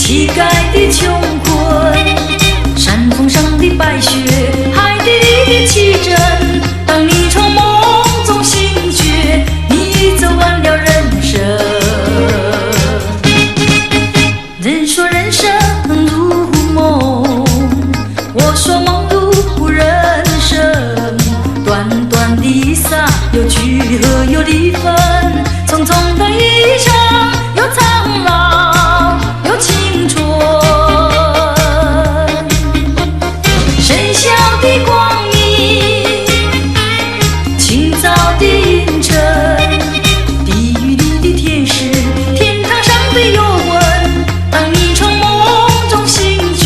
乞丐的穷困，山峰上的白雪，海底里的奇珍。当你从梦中醒觉，你走完了人生。人说人生如梦，我说梦如人生。短短的一刹，有聚合有离分，匆匆的一程，有苍老有青春。深宵的光明，清早的阴沉，地狱里的天使，天堂上的幽魂。当你从梦中醒觉，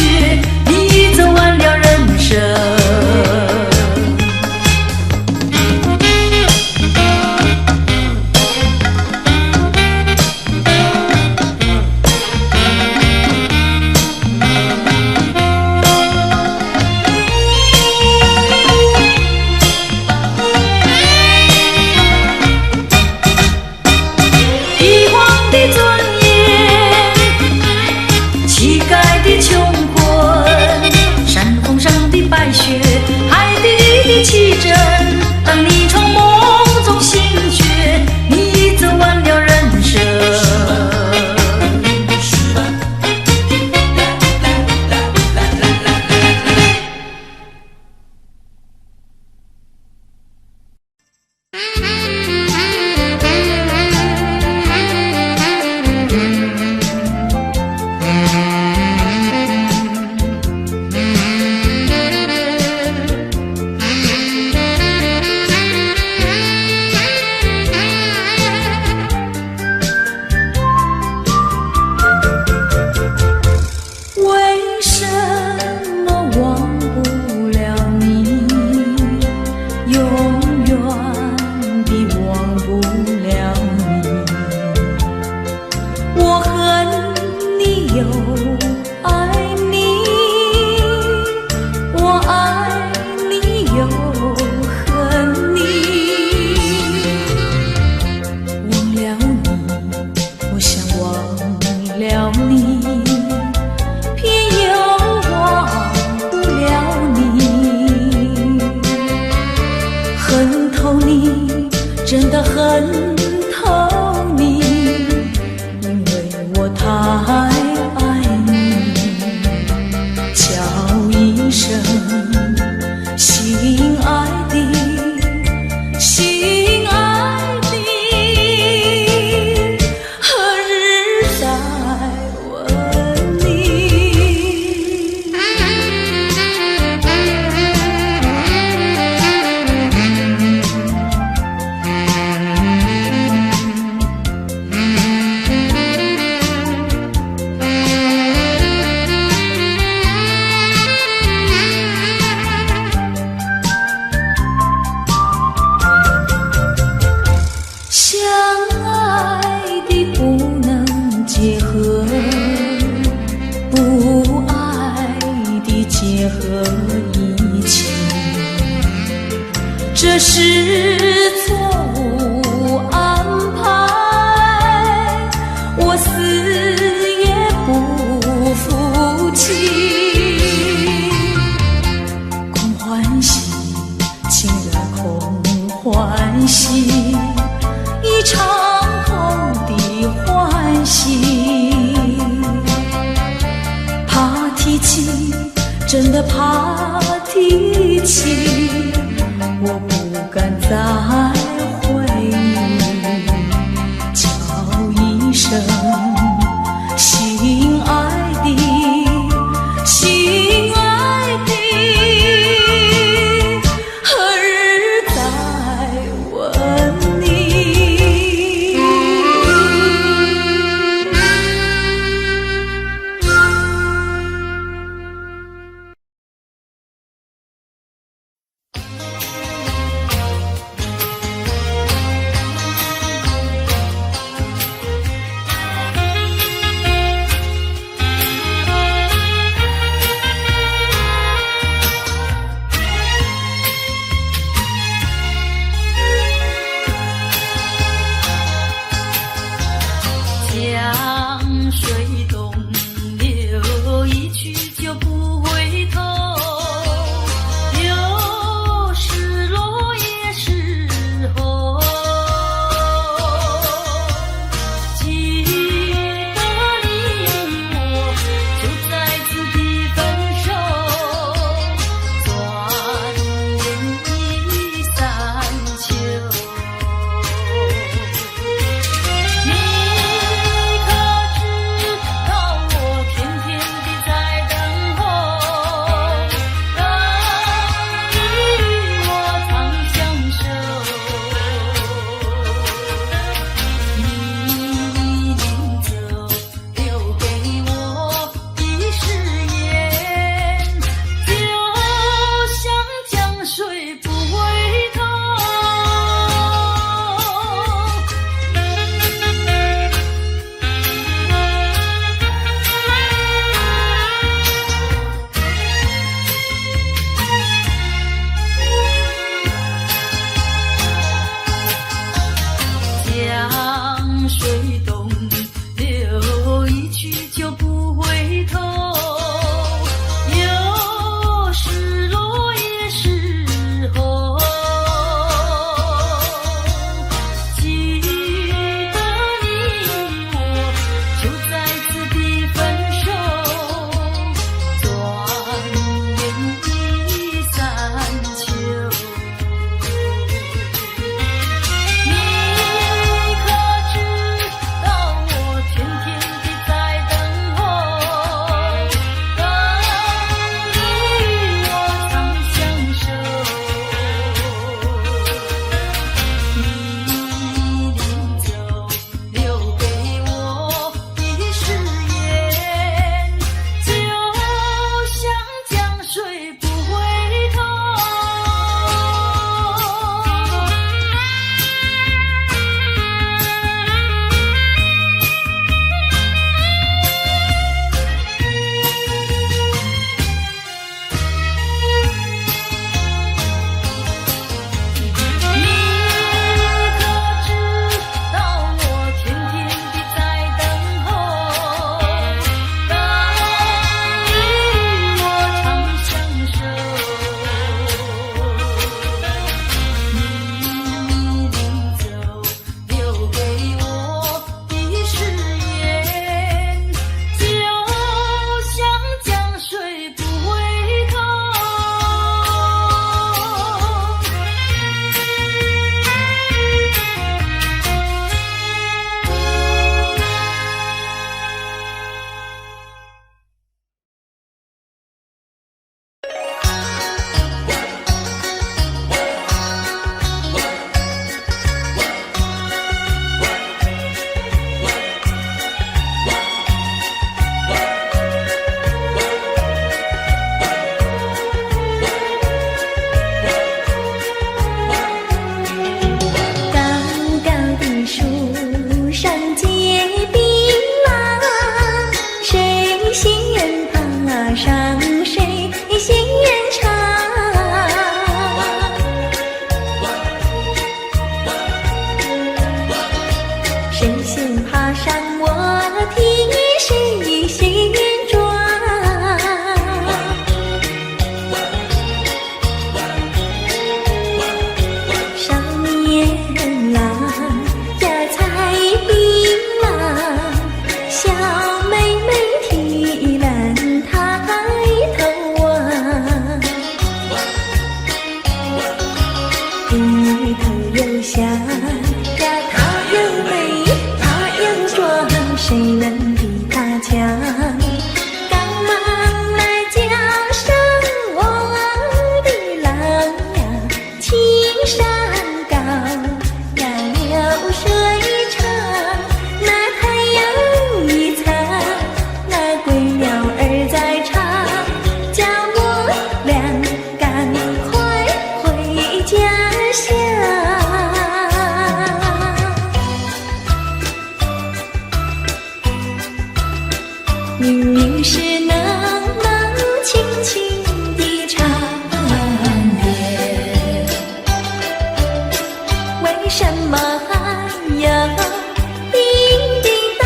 你走完了人生。海底里的奇珍，当你从梦中醒觉，你走完了人生。真的很透你，因为我太爱你。叫一声心爱的，心爱的，何日再问你？结合一起，这是错误安排，我死也不服气。空欢喜，情了空欢喜，一场空的欢喜，怕提起，真的怕提起，我不敢再回忆。叫一声心爱的，心爱的，何日再问你？江水东流，能比他强。赶忙来叫声我的郎呀，青山高呀，流水长，那太阳一擦，那归鸟儿在唱，叫我俩赶快回家乡。明明是那么轻轻的长夜，为什么还有叮叮当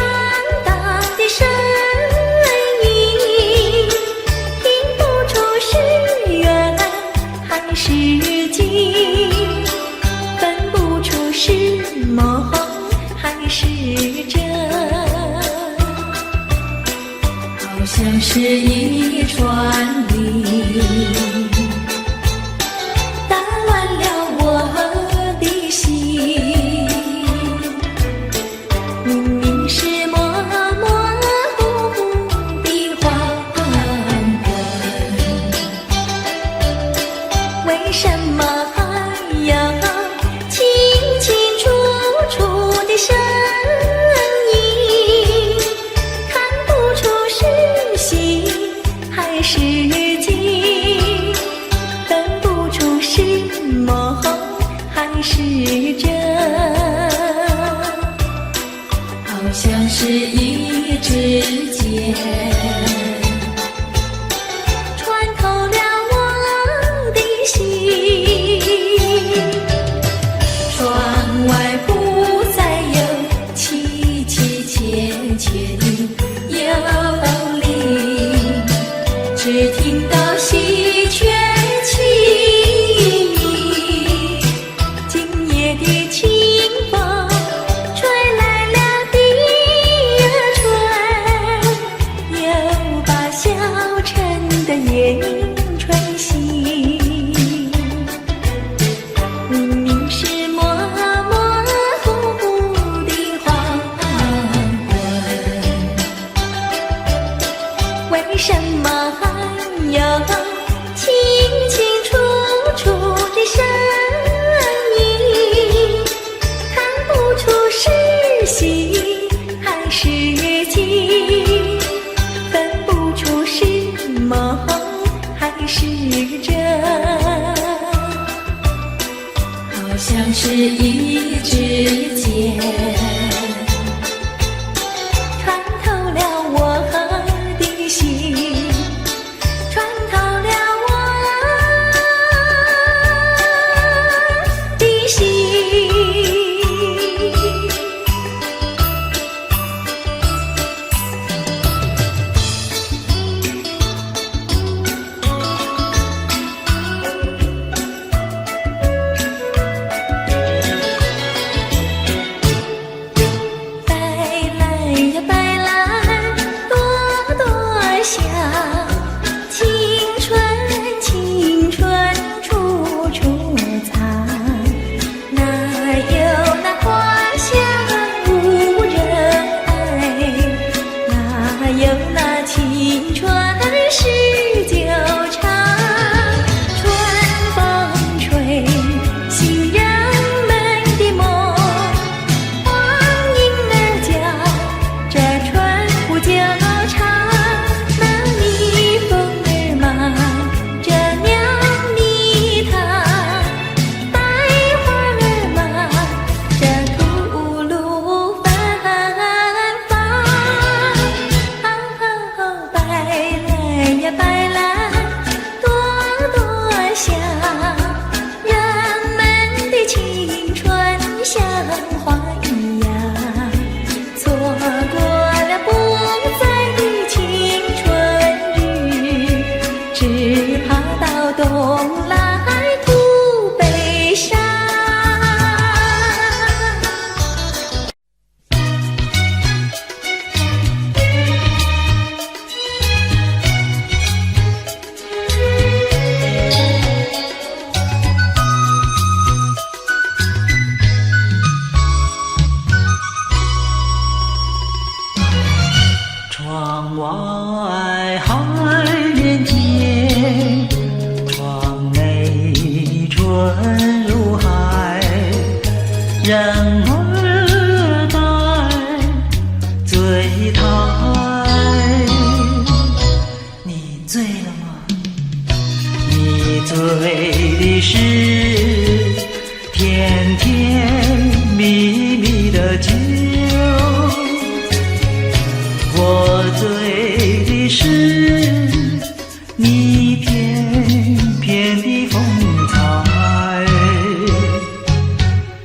当的声音？听不出是远还是近，分不出是梦还是真。好像是一串铃，打乱了我的心。明明是模模糊糊的黄昏，为什么还有清清楚楚的声音？看不出是喜还是惊，分不出是梦还是真。好像是一支箭穿透了我的心，窗外不再有凄凄切切的幽灵，只听到喜鹊轻鸣。今夜的清风吹来了第二春，又把小城的夜吹醒。明明是模模糊糊的黄昏，为什么还有清清楚楚的声音？看不出是喜还是惊，分不出是梦还是真。好像是一支箭穿透了我的心，穿透了我的心。窗外海连天，窗内春如海，人儿待醉台。你醉了吗？你醉的是甜甜蜜蜜的酒，我醉的是你翩翩的风采，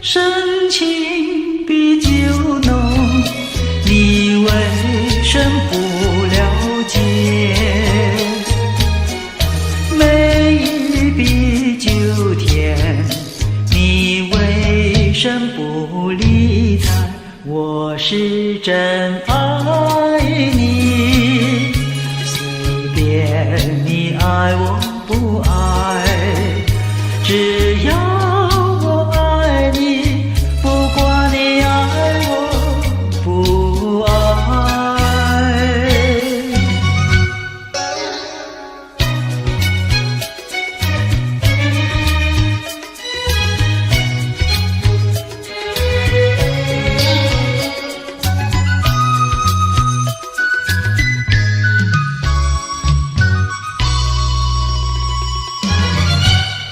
深情比酒浓，你为什不了解？美玉比酒甜，你为什不理睬？我是真爱你，随便你爱我不爱，只要我爱你，不管你爱我不爱。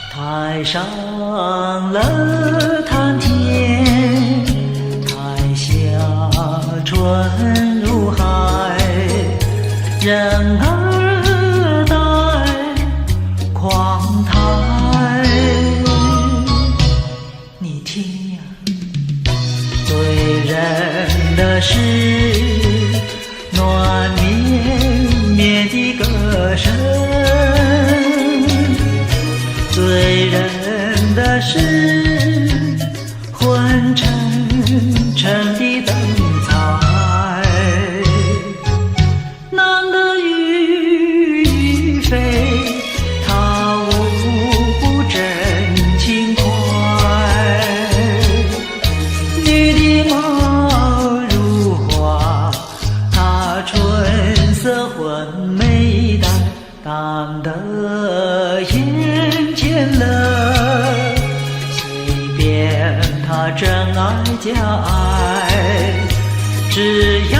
台上了谈天，台下春如海，人儿待狂台。你听呀，醉人的是暖绵绵的歌声，醉人的是昏沉沉的灯彩，男的欲飞，他无不真情怀，女的貌如花，她春色昏美淡，淡得眼前了，随便他真爱假爱，只要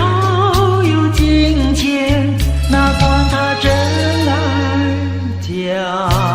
有金钱，哪管他真爱假爱。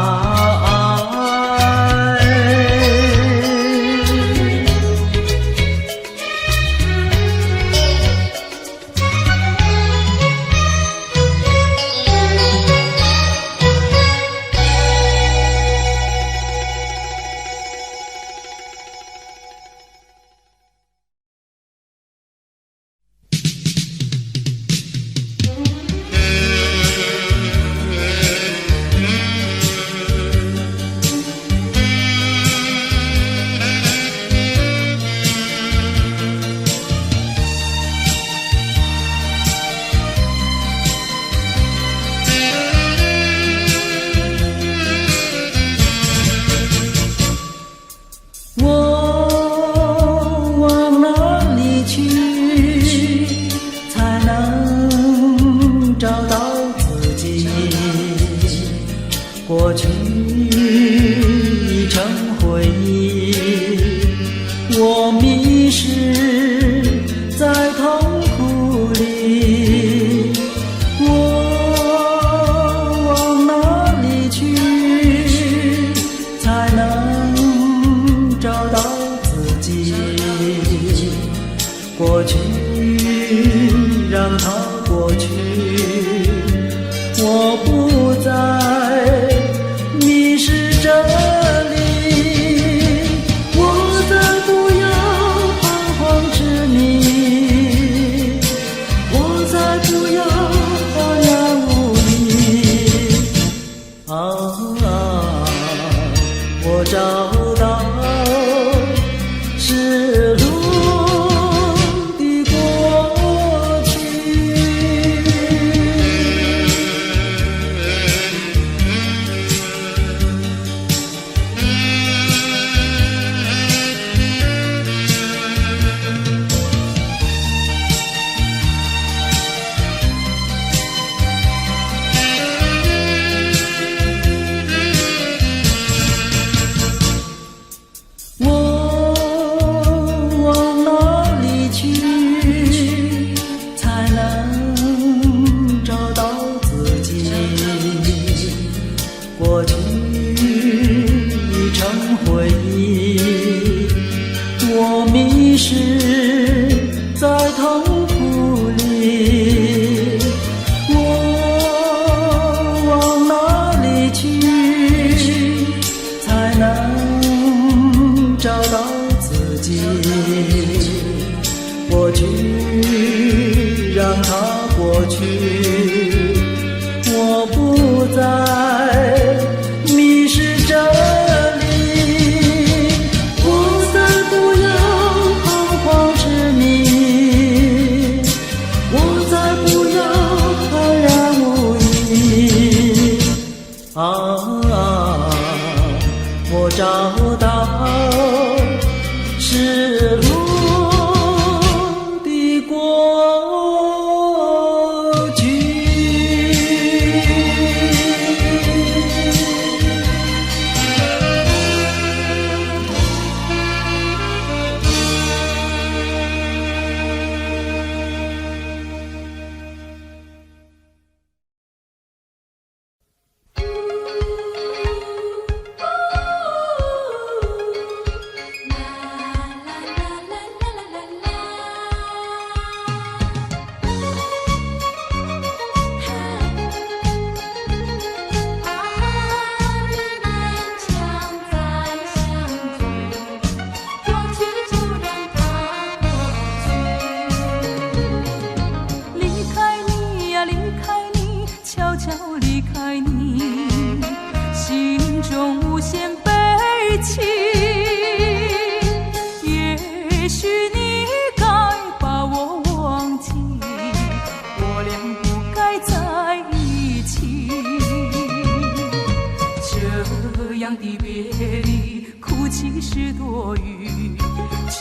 过去已成回忆，我迷失在痛苦里，我往哪里去才能找到自己？过去让它过去，我不再迷失这里，我再不要彷徨执迷，我再不要荒凉无理。我找到失落的过去。过去，我不再迷失这里，我再不要彷徨执迷，我再不要安然无依。我找到失落的过去。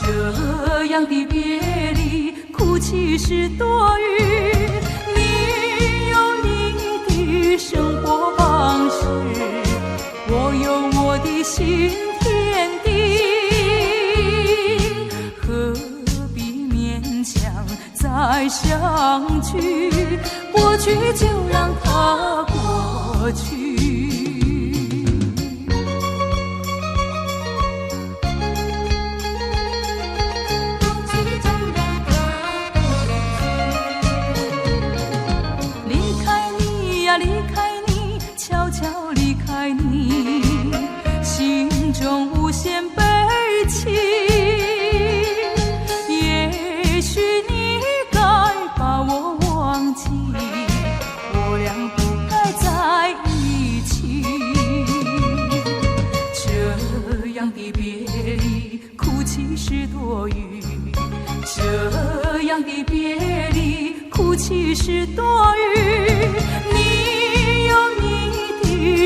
这样的别离，哭泣是多余。你有你的生活方式，我有我的新天地，何必勉强再相聚？过去就让它过去。离开你，悄悄离开你，心中无限悲戚。也许你该把我忘记，我俩不该在一起。这样的别离，哭泣是多余。这样的别离，哭泣是多余。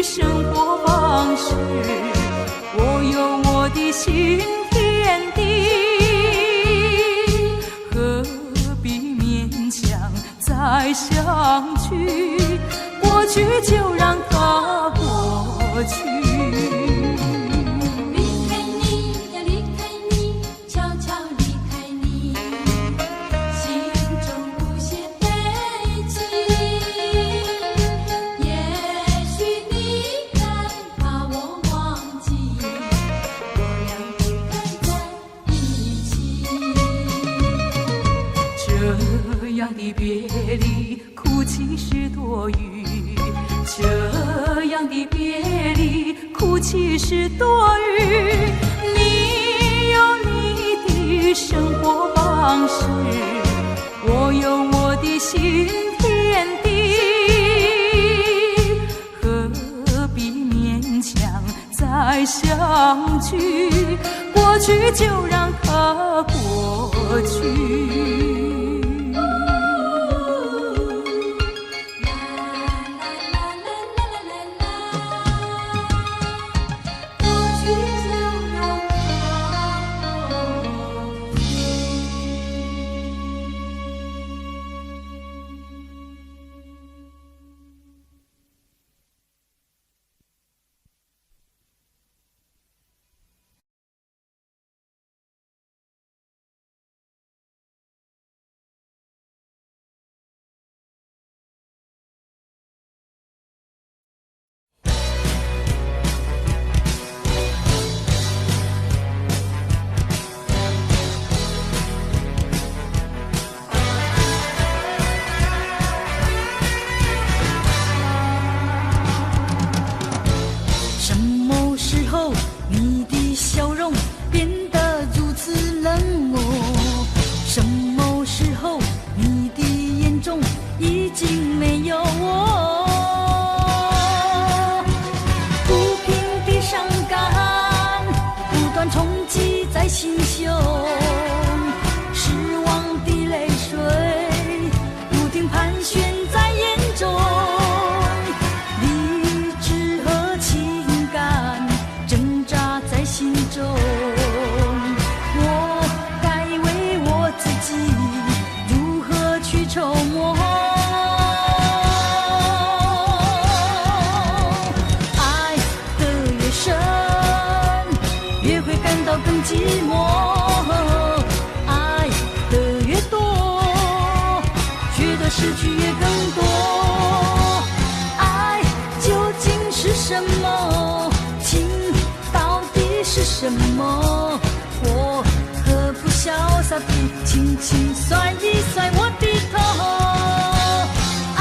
生活方式，我有我的新天地，何必勉强再相聚？过去就让它过去。这样的别离，哭泣是多余。这样的别离，哭泣是多余。你有你的生活方式，我有我的新天地，何必勉强再相聚？过去就让它过去。已经没有我。不平的伤感不断冲击在心胸，失望的泪水不停盘旋在眼中，理智和情感挣扎在心中。我该为我自己如何去筹谋？爱的越深，越会感到更寂寞。爱的越多，觉得失去也更多。爱究竟是什么？情到底是什么？我何不潇洒地轻轻甩一甩我的头？爱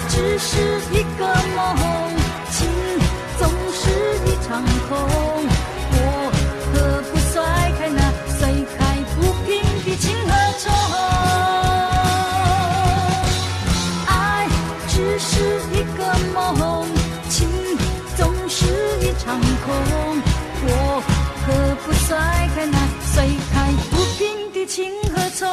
只是一个梦，情总是一场空。我何不甩开那甩开不平的情和愁？爱只是一个梦，情总是一场空。我何不甩开那甩开不平的情和愁？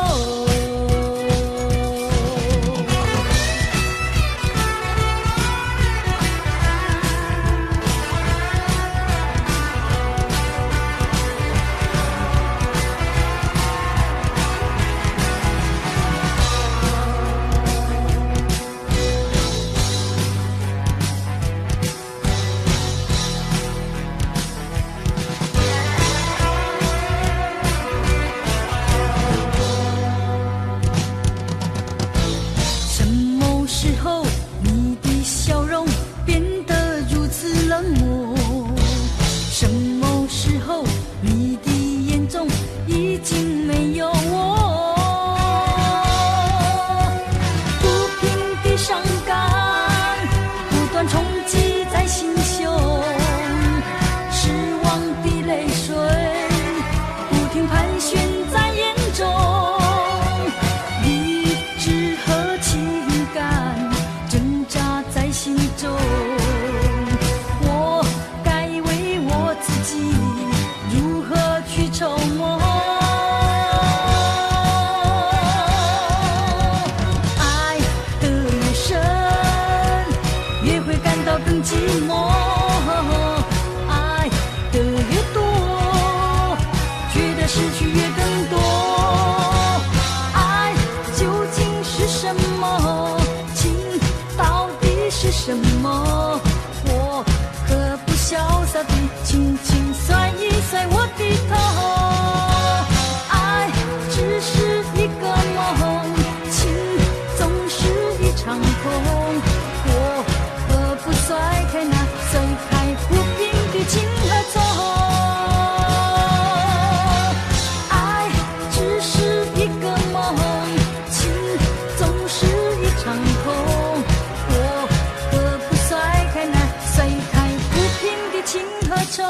什么时候你的笑容变得如此冷漠？什么时候你的眼中已经没有我？不平的伤感不断冲击在心胸，失望的泪水不停盘旋在眼中，理智和情感挣扎在心中。我该为我自己如何去筹谋？爱的越深，越会感到更寂寞。爱的越多，觉得失去也更多。爱究竟是什么？情到底是什么？我何不潇洒地轻轻甩一甩我的头？爱只是一个梦，情总是一场空。我何不甩开那甩开不平的情和愁？爱只是一个梦，情总是一场空。我何不甩开那甩开不平的情和愁？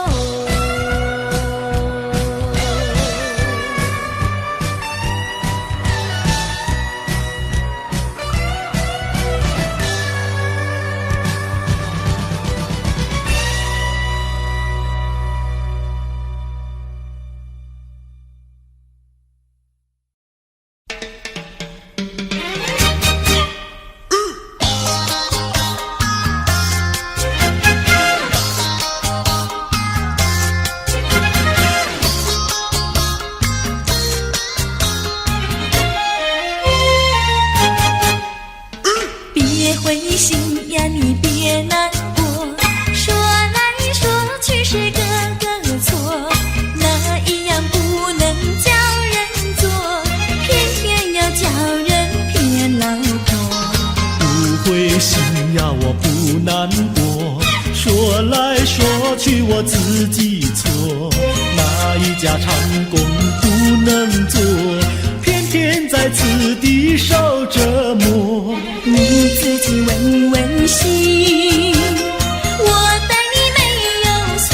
别灰心呀，你别难过，说来说去是个个错，那一样不能叫人做，偏偏要叫人偏老婆。不灰心呀，我不难过，说来说去我自己错，哪一家长工不能做，偏偏在此地受折磨。你自己问问心，我待你没有错，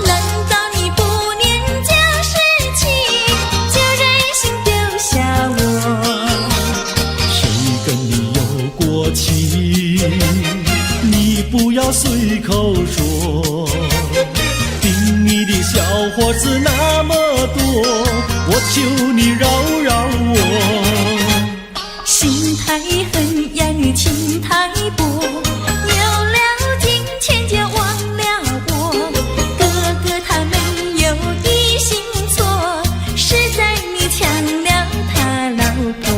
难道你不念旧事情，就忍心丢下我？不要随口说。听你的小伙子那么多，我求你饶饶我。心太狠呀，情太薄，有了金钱就忘了我。哥哥他没有一心错，是在你抢了他老婆，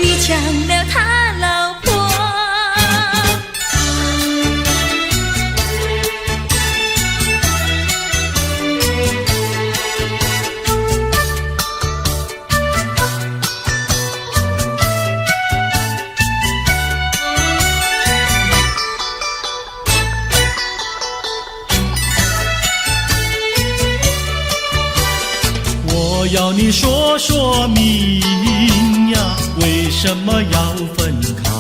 你抢了他老婆。我要你说说明呀，为什么要分开？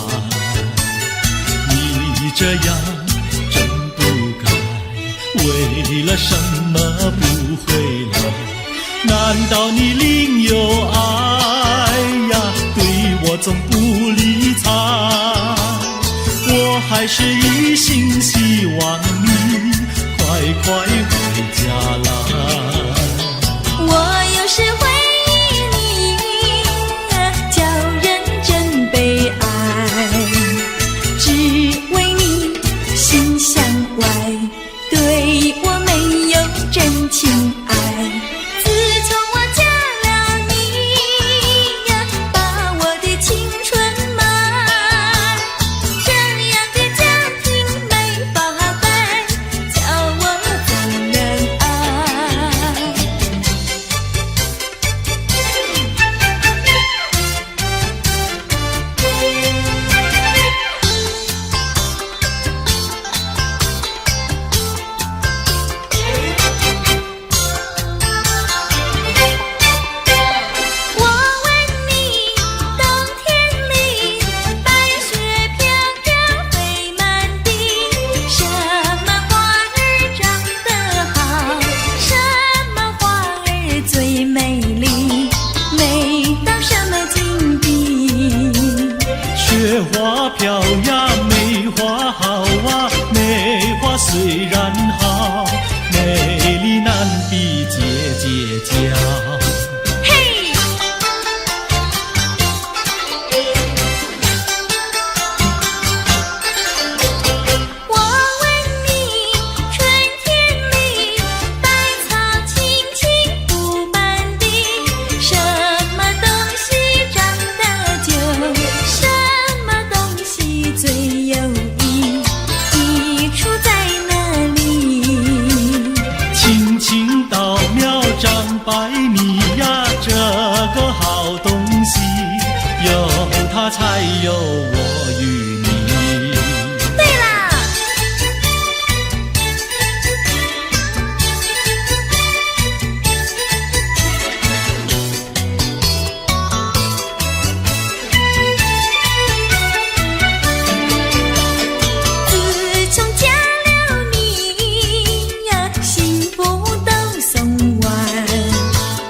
你这样真不该，为了什么不回来？难道你另有爱呀？对我总不理睬，我还是一心希望你快快回家来。我有时回忆你，叫人真悲哀，只为你心向外，对我没有真情爱。自从我嫁了你呀，把我的青春卖，这样的家庭没法办，叫我怎能爱？我问你，冬天里白雪飘飘飞满地，什么花儿长得好，什么花儿最美丽，美到什么境地？雪花飘呀，梅花好啊，梅花虽然好，美丽难比姐姐娇。嘿，我问你，春天里百草青青布满地，什么东西长得久，什么东西最有益，益处在哪里？青青稻苗长百米呀，这个好东西，有它才有我与你。对啦，自从嫁了你呀，幸福都送完，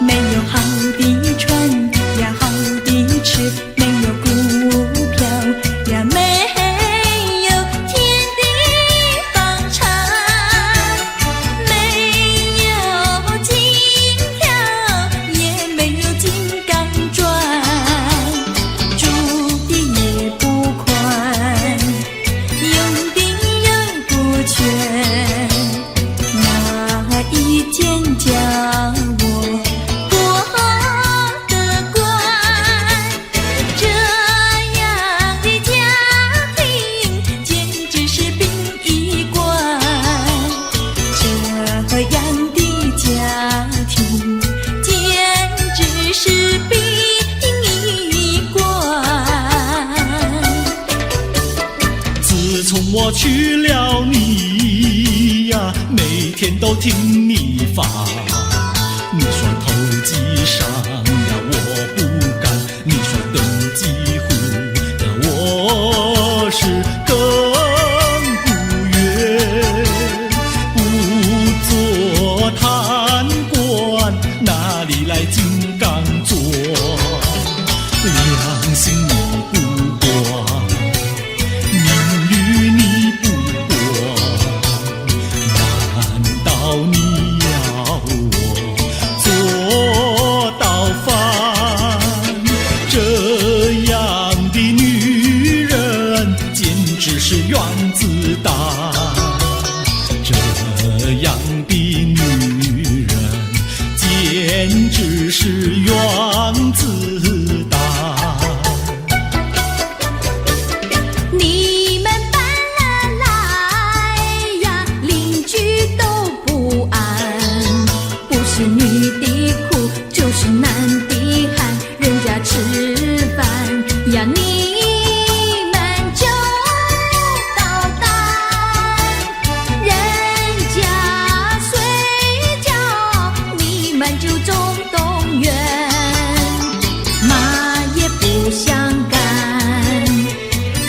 没有好的穿呀，好的吃，没有股票呀，没有天地房产，没有金条，也没有金刚钻，住的也不宽，用的又不全，哪一件叫我过得惯？这样的家庭简直是殡仪馆，这样的家庭简直是殡仪馆。自从我娶了你呀，每天都听你发。你说投机商呀，我不干；你说登记户呀，我是更不愿。不做贪官，哪里来金刚座？良心你不管，名誉你不管，是原子弹。这样的女人简直是原子弹。你们搬了来呀，邻居都不安，不是女的苦，就是男的寒，人家吃饭呀，你们就捣蛋，人家睡觉，你们就总动员，骂也不想干，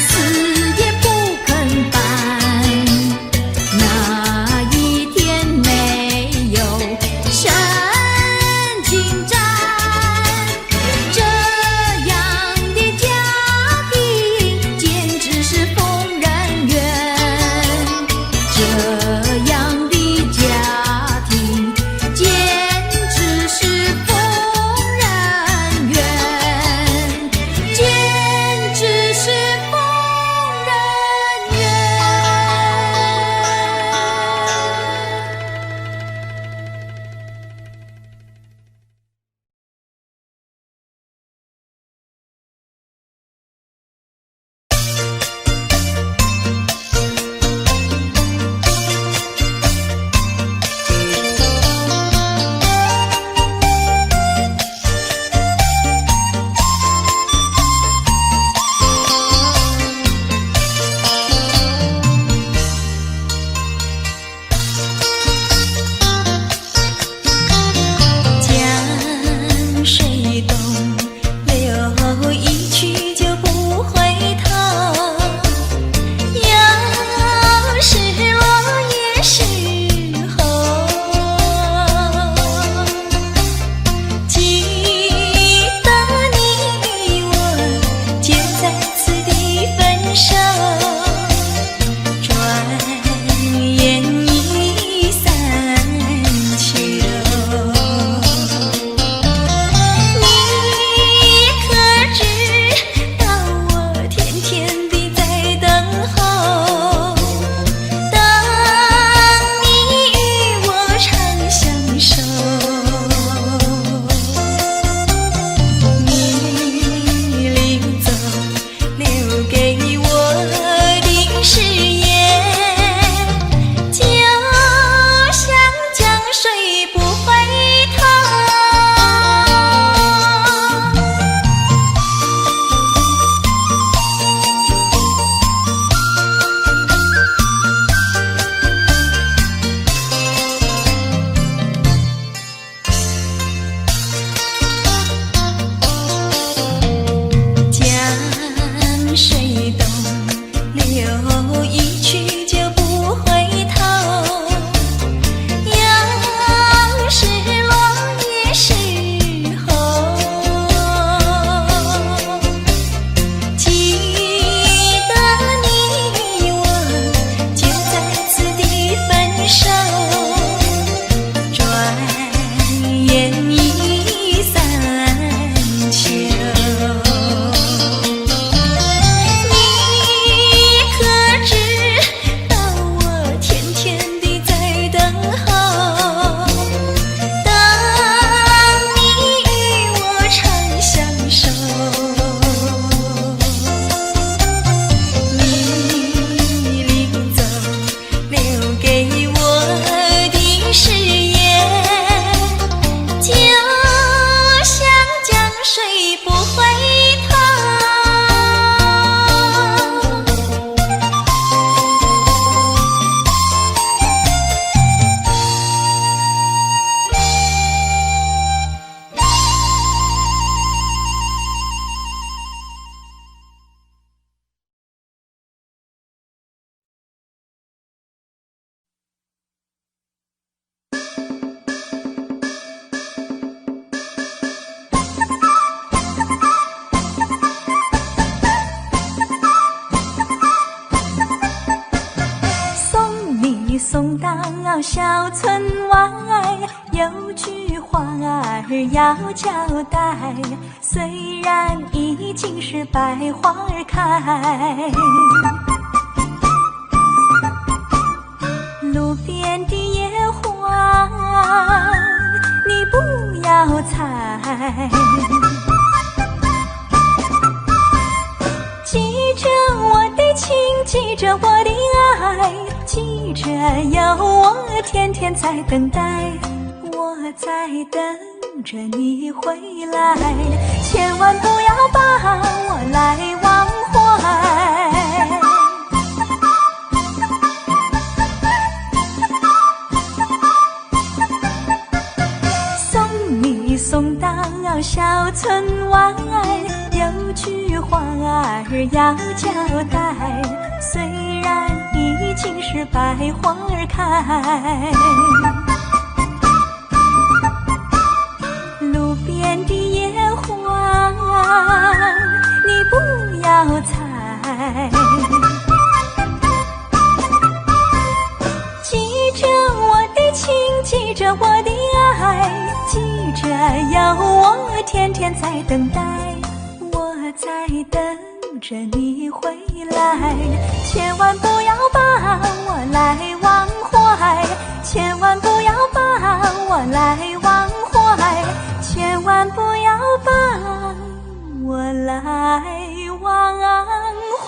死也不肯搬。那一天没有神经战，这样的家庭简直是疯人院，这样的家庭简直是疯人院，简直是疯人院。江水东流一去就不回头，要是落叶时候，记得你我就在此地分手，转眼已三秋。你可知道我天天地在等候，等你与我长相守。你临走留给我的誓言，就像江水不回头。江水东流一去就不回头，要是落叶时候，记得你我就在此地分手，转眼已三秋。你可知道我天天地在等候，等你与我长相守。你临走留给我的誓言，就像江水不回头。送你送到小村外，有句话儿要交代，虽然已经是百花儿开，边的野花，你不要采。记着我的情，记着我的爱，记着有我天天在等待，我在等着你回来，千万不要把我来忘怀。送你送到小村外，有句话儿要交代，虽然已经是百花儿开，路边的野花你不要采。记着我的情，记着我的爱，记着有我天天在等待，我在等着你回来，千万不要把我来忘怀，千万不要把我来忘怀，千万不要把我来忘怀。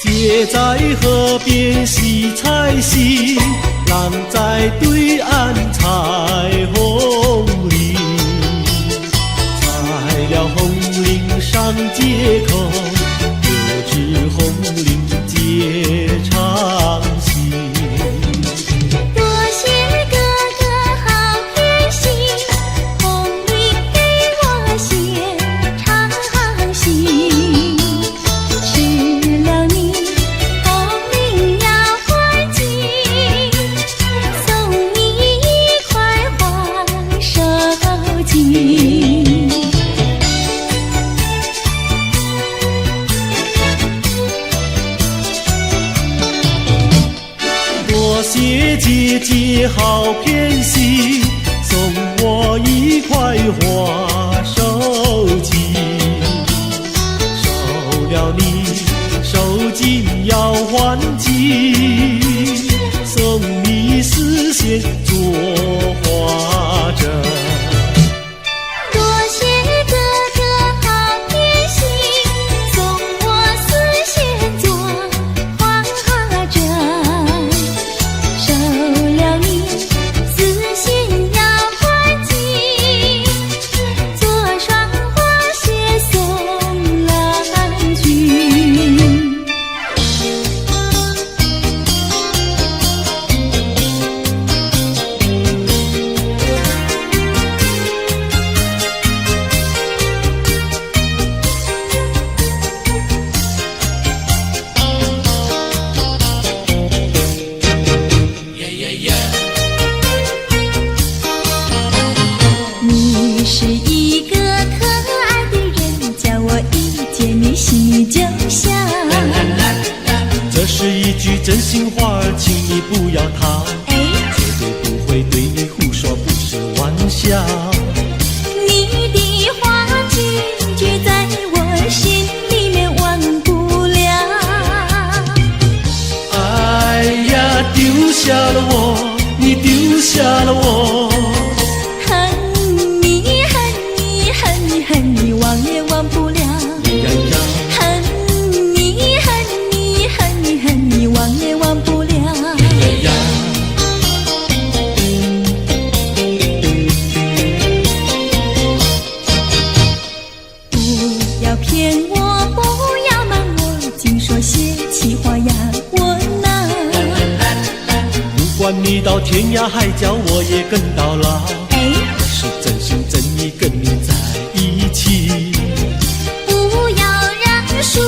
姐在河边洗菜洗，浪在对岸采红菱。采了红菱上街口，歌境。多谢姐姐好偏心，送我一块花手巾。收了你，手巾要还紧，送你丝线做花针。多谢哥哥好贴心，送我丝线做花针。收了你，丝线要还紧，做双花鞋送郎君。你是一个可爱的人，叫我一见你心里就想。这是一句真心话儿，请你不要逃，哎，绝对不会对你胡说，不是玩笑。你的话句句在我心里面忘不了。哎呀，丢下了我，你丢下了我。恨你恨你恨你恨你，忘也忘不了。恨你恨你恨你恨你，忘也忘不了。不要骗我，不要瞒我，净说些气话呀我呐。不管你到天涯海角，我也跟到老。哎，是真心真意跟你在一起。不要让树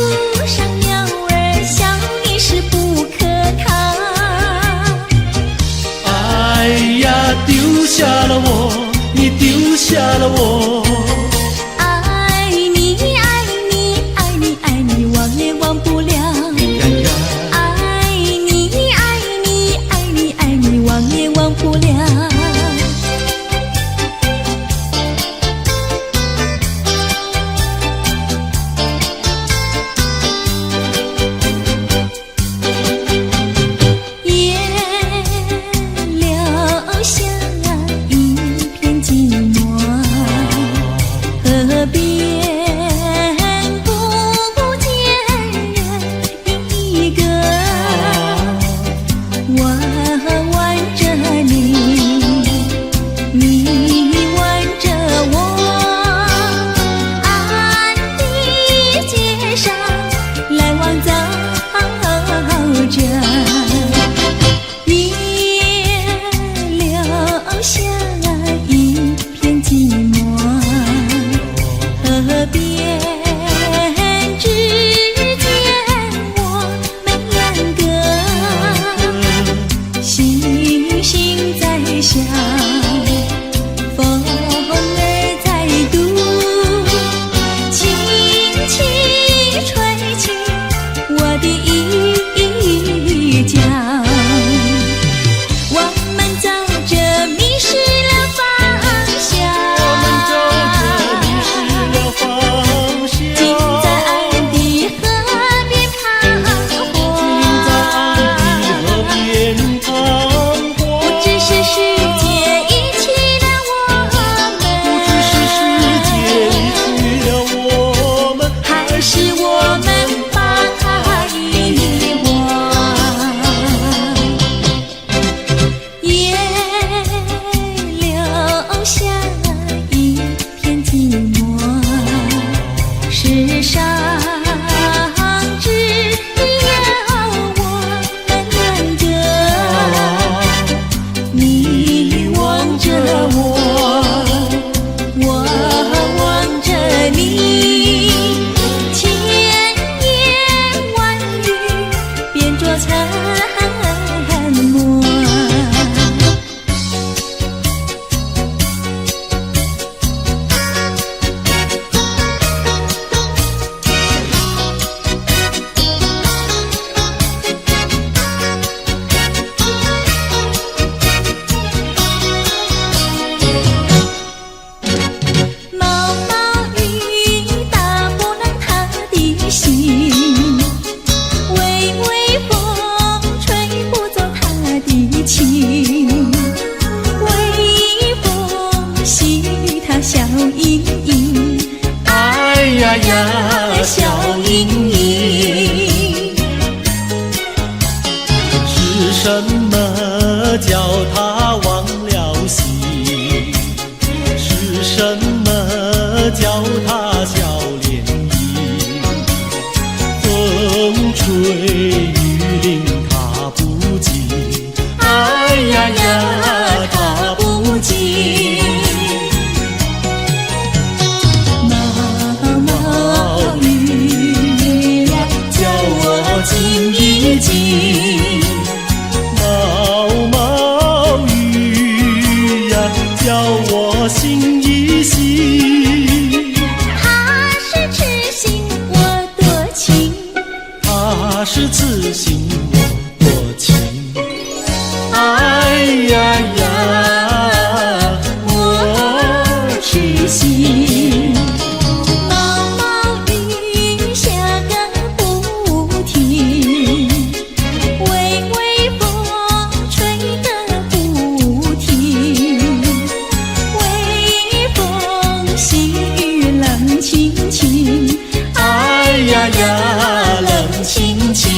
上鸟儿笑你是不可逃。哎呀，丢下了我，你丢下了我。爱你爱你爱你爱你，忘也忘不了。爱你爱你爱你爱你，忘也忘不了。也留下一片寂寞。叫它小涟漪。风吹雨淋它不惊，哎呀呀它不惊。毛毛雨呀，叫我静一静。毛毛雨呀，叫我醒一醒。它是痴心我多情，它是痴心我多情。哎呀呀，我痴心。毛毛雨下个不停，微微风吹个不停，微风细雨冷清清，哎呀呀，冷清清。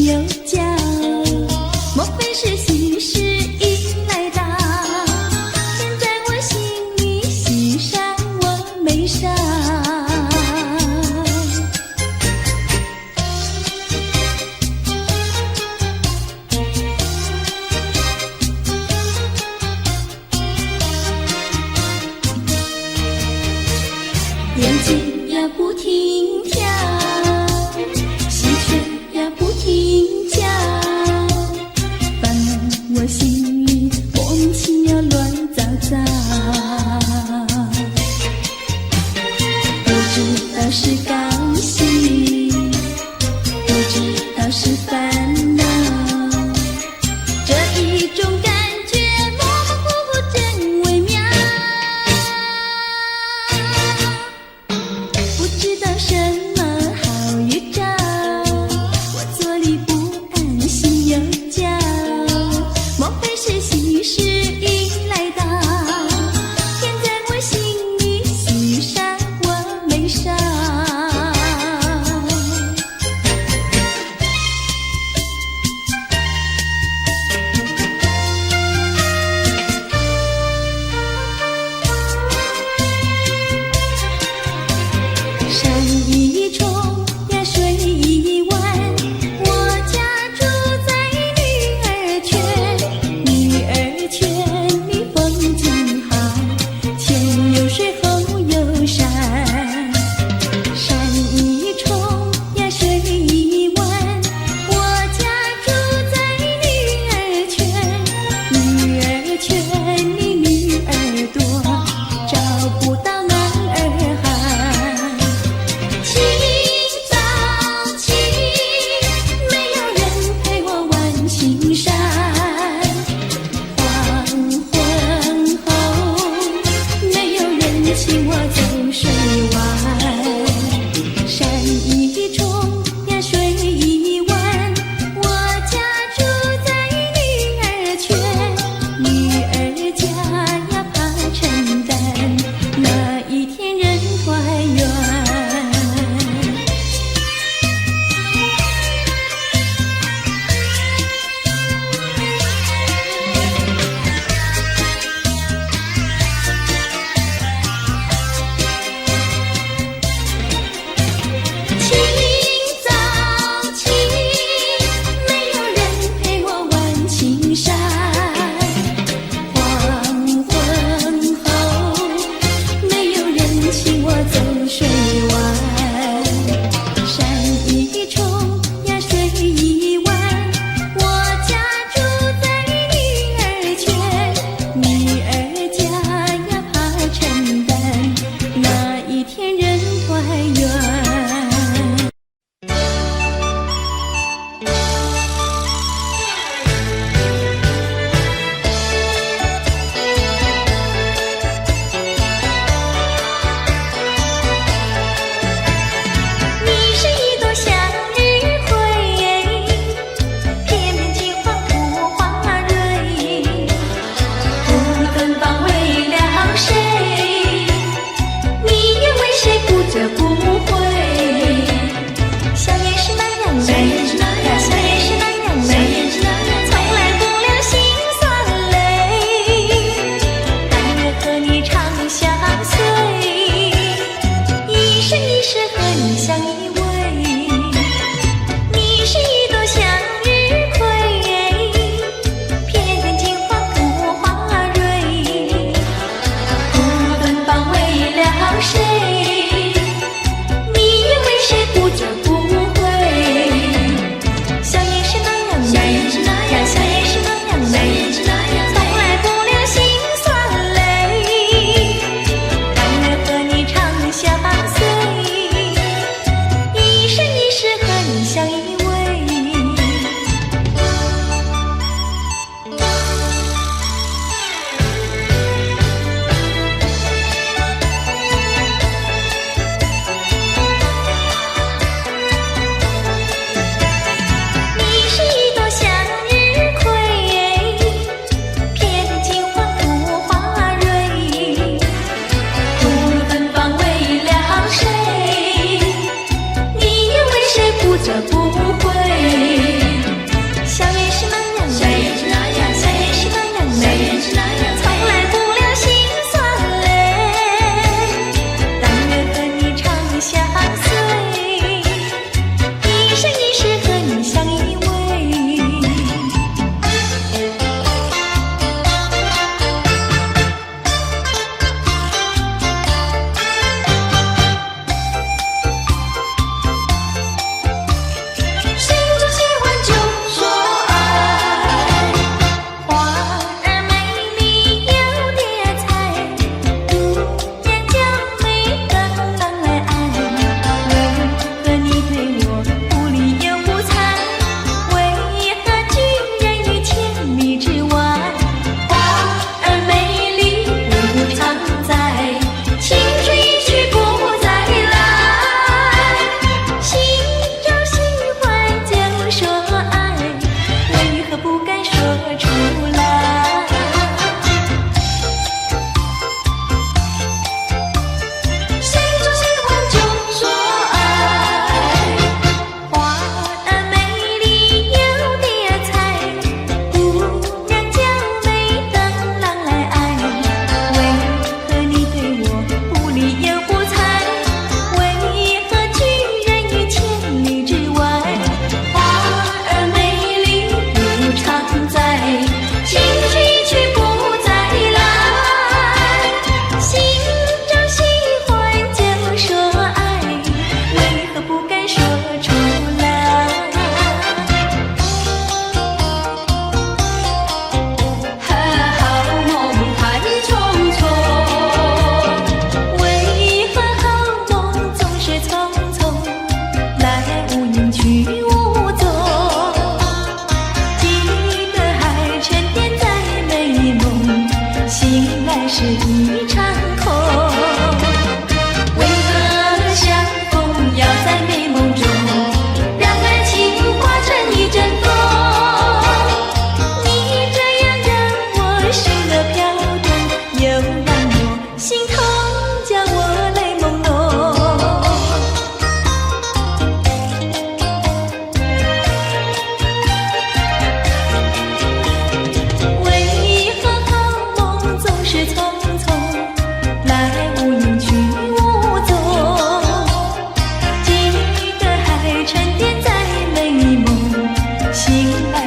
有脚，莫非是喜事已来到？现在我心里喜上我眉梢。眼睛呀不停跳，喜鹊呀不停叫。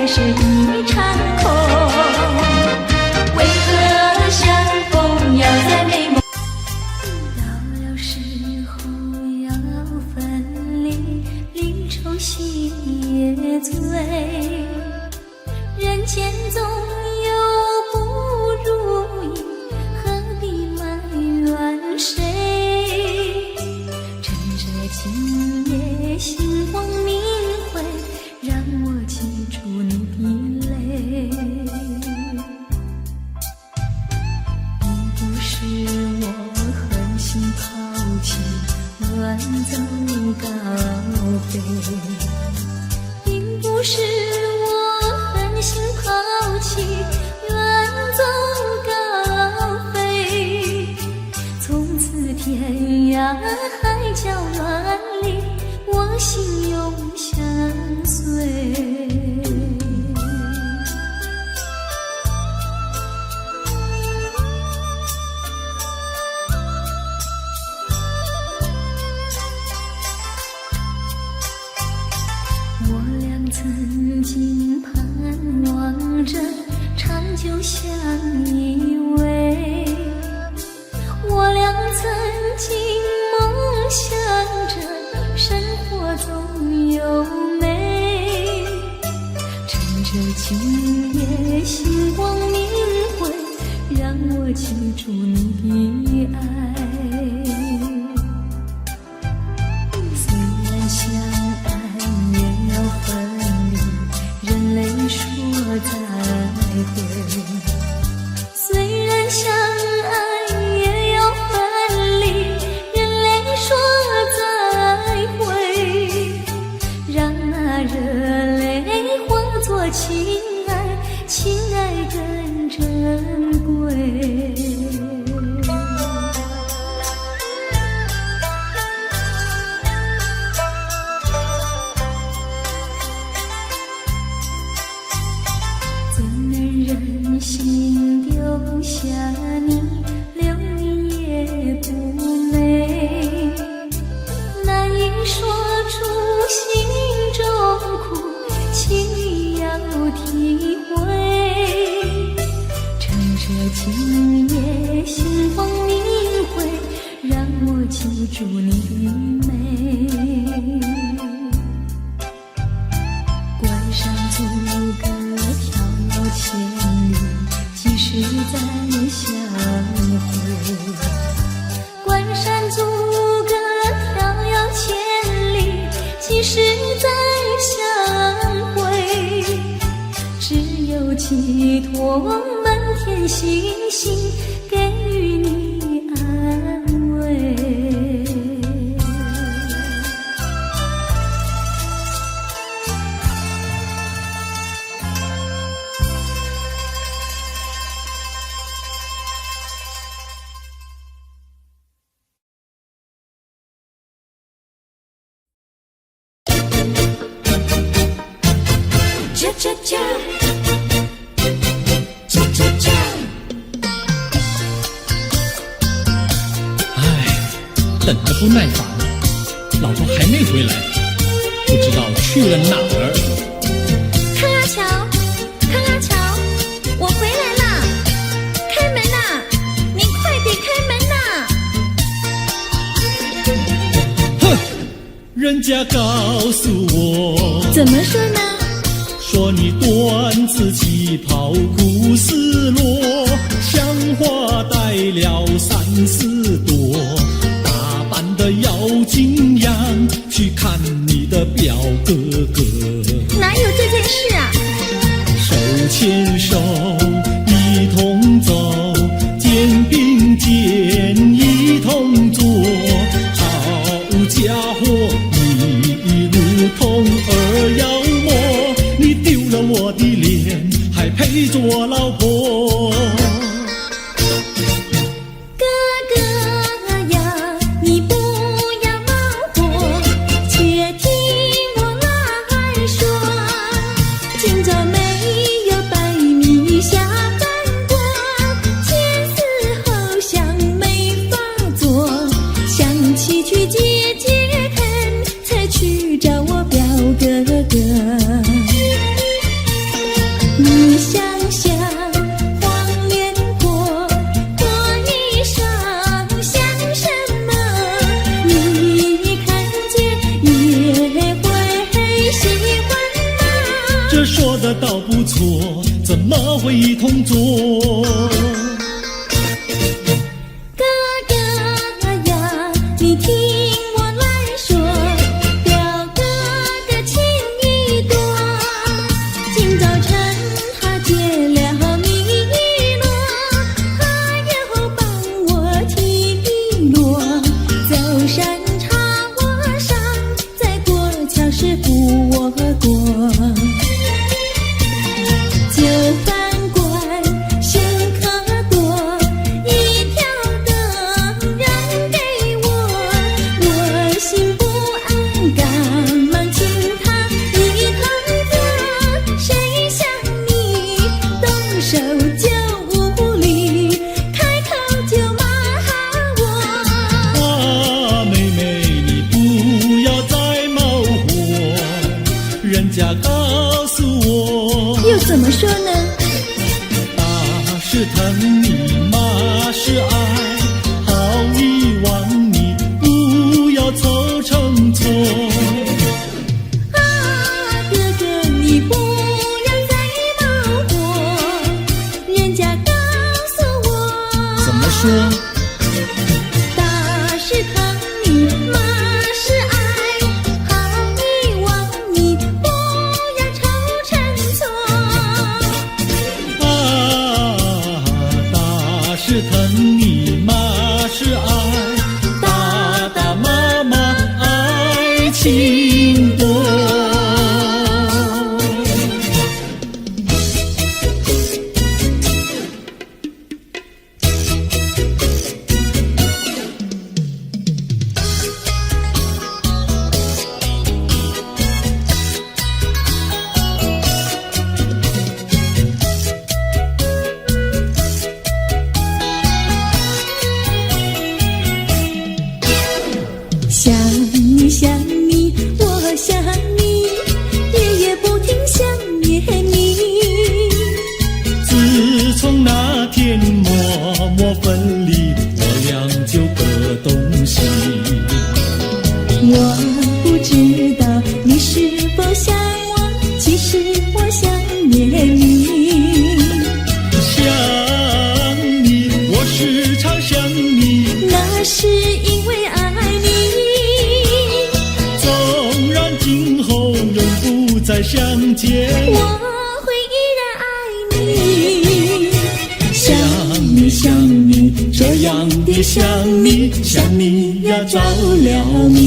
来是一场空。为何相逢要在美梦？到了时候要分离，离愁心也醉。人间总有不如意，何必埋怨谁？趁着今夜星光明辉，让我记住你的泪。并不是我狠心抛弃，远走高飞，并不是我狠心抛弃，远走高飞。从此天涯海角远离，我心永相随。我俩曾经盼望着长久相依偎，我俩曾经梦想着生活总有美。趁着今夜星光明辉，让我记住你的爱。虽然相爱也要分离，人类说再会。虽然相爱也要分离，人类说再会。让那热泪化作情爱，情爱更珍贵。怎能忍心丢下你，留你也不美。难以说出心中苦，请你要体会。趁着今夜星光明辉，让我记住你的美。关上阻隔迢遥千里，即使再相会。关山阻隔迢遥千里，即使再相会。只有寄托满天星星，给予你安慰。啾啾啾啾啾。唉，等得不耐烦，老婆还没回来，不知道去了哪儿。康阿乔，康阿乔，我回来啦！开门呐！你快点开门呐！哼，人家告诉我，怎么说呢？说你短子旗袍苦丝罗，像花戴了3、4朵，打扮得妖精样，去看你的表哥哥。哪有这件事啊？手牵手一同走，肩并肩一同坐，好家伙，你如同儿妖魔，你丢了我的脸，还配做老婆？哥哥呀，你不要恼火，且听我来说。今朝没有白米下饭锅，前思后想没法做，想起去解解恨，才去找我表哥哥。这说的倒不错，怎么会一同做？哥哥呀，你听我来说，表哥哥情意多。今早晨他结了米罗，他又帮我提罗，走山茶我上，再过桥是扶我过。就饭馆深刻多，一条灯让给我，我心不安，赶忙请他一同坐。谁想你动手就无理，开口就骂我。啊，妹妹，你不要再冒火，人家告诉我，又怎么说呢？打是疼你，骂是爱，好遗忘你，不要凑成错。啊，哥哥你不要再冒火，人家告诉我。怎么说？打是疼你，骂是爱，好遗忘你，不要凑成错。啊，打是疼你，骂是爱，打打骂骂爱情多。想你想你，我想你，夜夜不停想念你。自从那天默默分离，我俩就各东西。我不知道你是否想我，其实我想念你。想你，我时常想你，那是因为爱你。纵然今后永不再相见，我会依然爱你。想你想你，这样的想你，想你呀着了迷。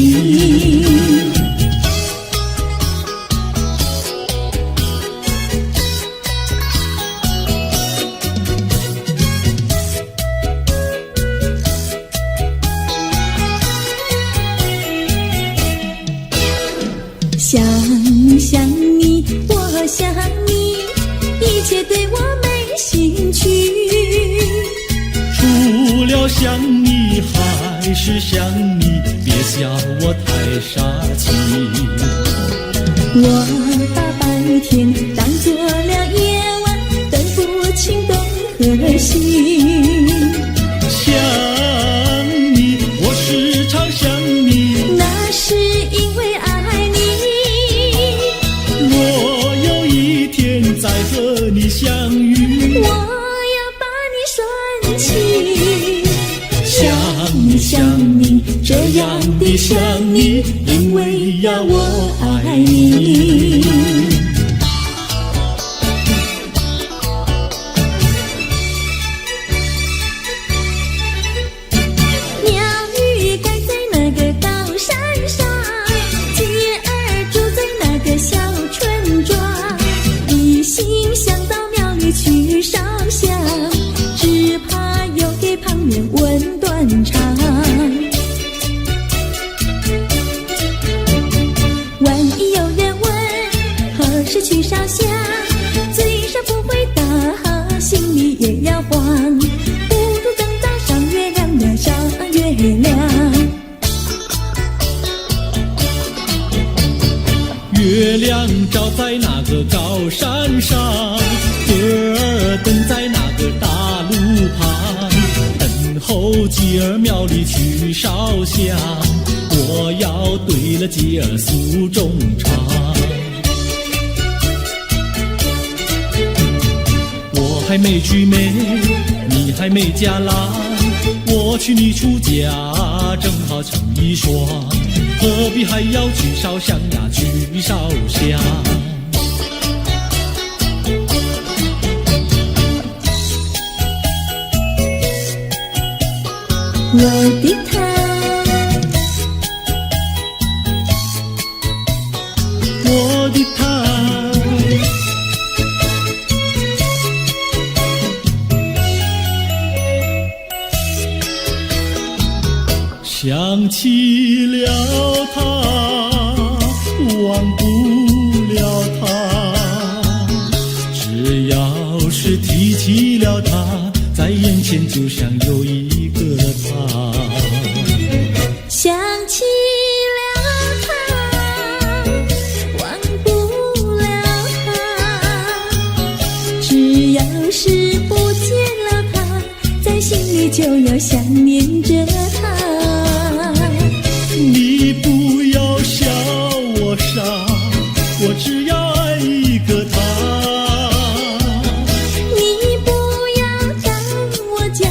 想你想你，我想你，一切对我没兴趣。除了想你还是想你，别笑我太傻气。我把白天当作了夜晚，分不清东和西。想你，我时常想你，那是因为爱你。我有一天再和你相遇，我要把你拴起。想你想你，这样的想你，因为呀我爱你。鸟语盖在那个高山上，鸡儿住在那个小村庄。一心想到庙里去烧香，只怕又给旁人问断肠。万一有人问何时去烧香，嘴上不回答，心里也要慌。不如等到上月亮的上月亮。月亮照在那个高山上，歌儿等在那个大路旁，等候鸡儿庙里去烧香，我要对了鸡儿诉衷肠。还没娶媒，你还没嫁来，我娶你出嫁，正好成一双，何必还要去烧香呀，去烧香？我的他，我的他，想起了他，忘不了他，只要是提起了他，在眼前就像有一个他。想起了他，忘不了他，只要是不见了他，在心里就要想念着他。你不要笑我傻，我只要爱一个他。你不要当我假，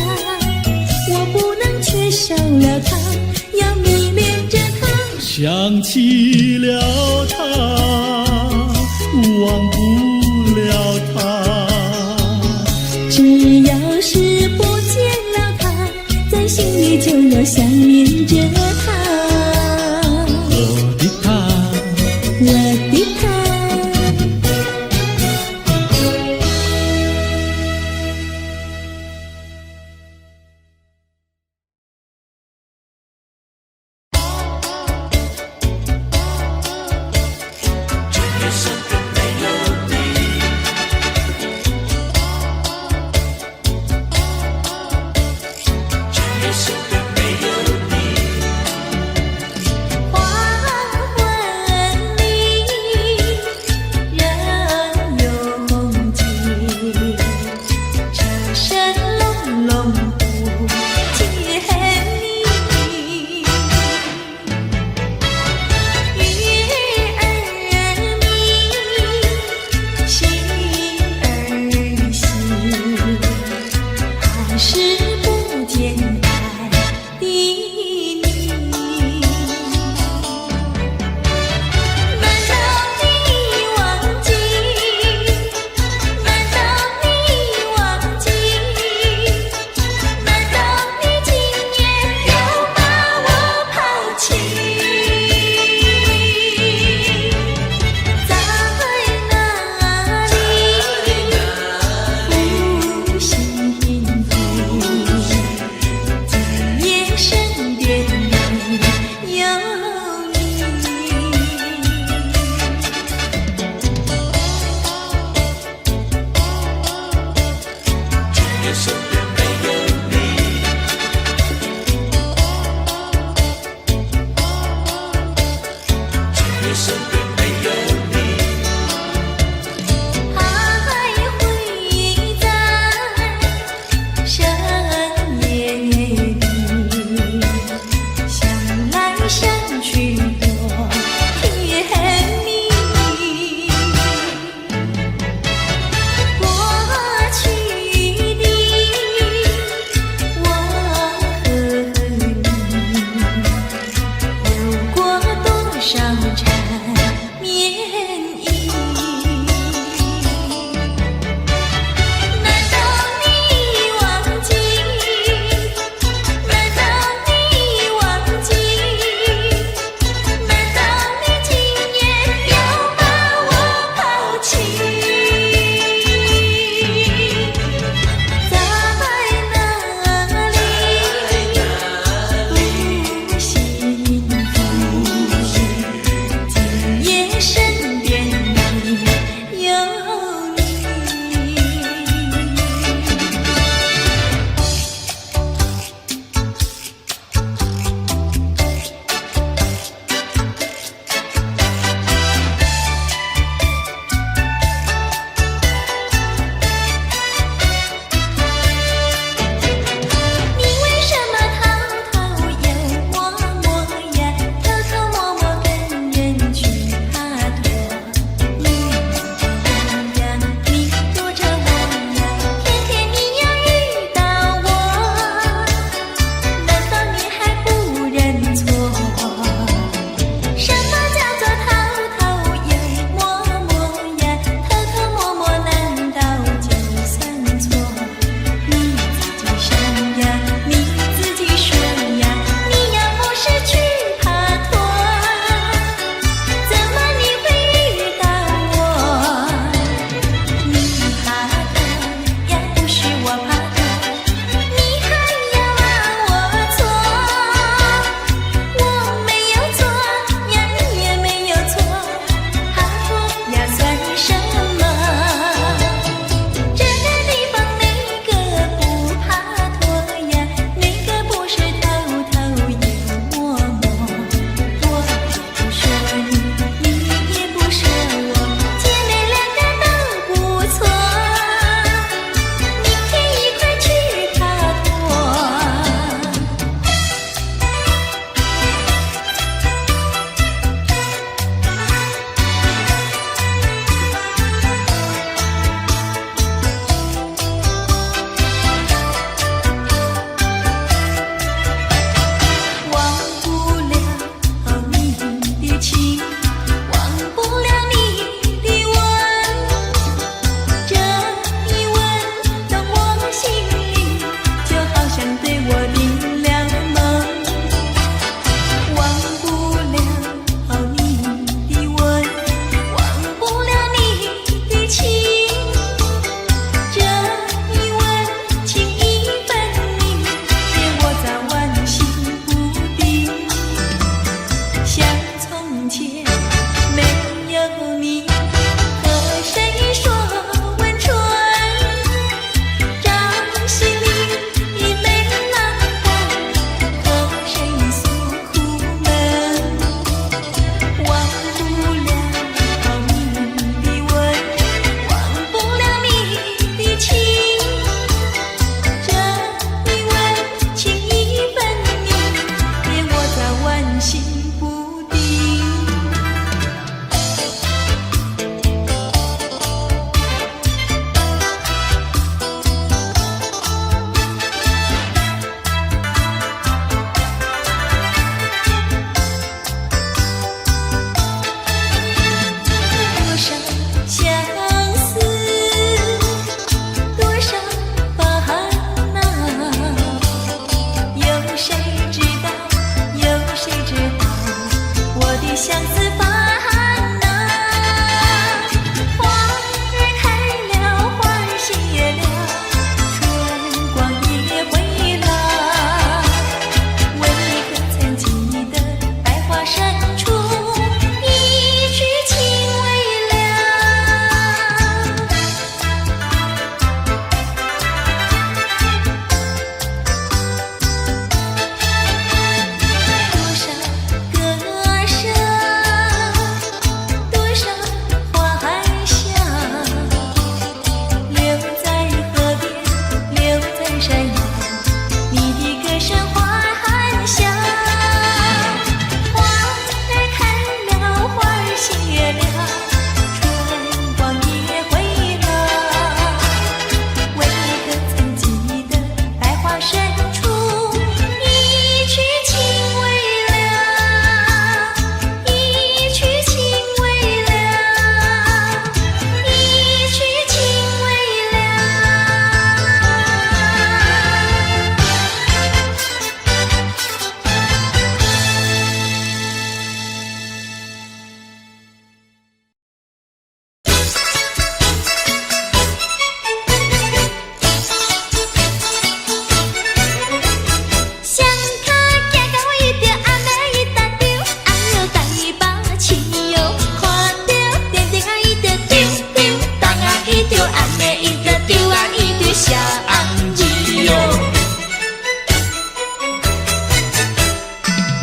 着暗暝伊着丢啊，伊着写红字哟。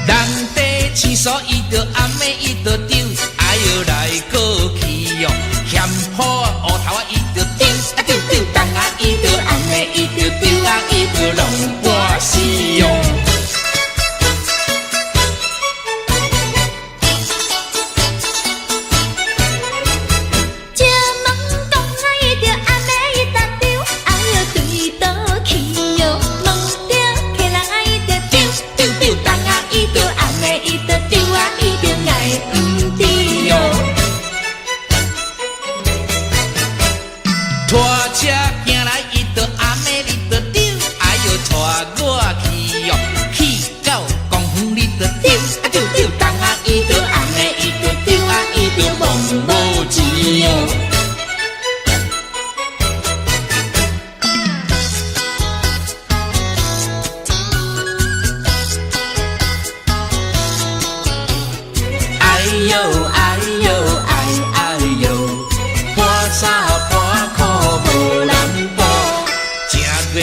人地青疏伊着暗暝伊着丢，哎哟来过去哟，嫌好乌头啊伊着丢啊丢丢，东啊伊着暗暝伊着丢啊，伊着弄半死哟。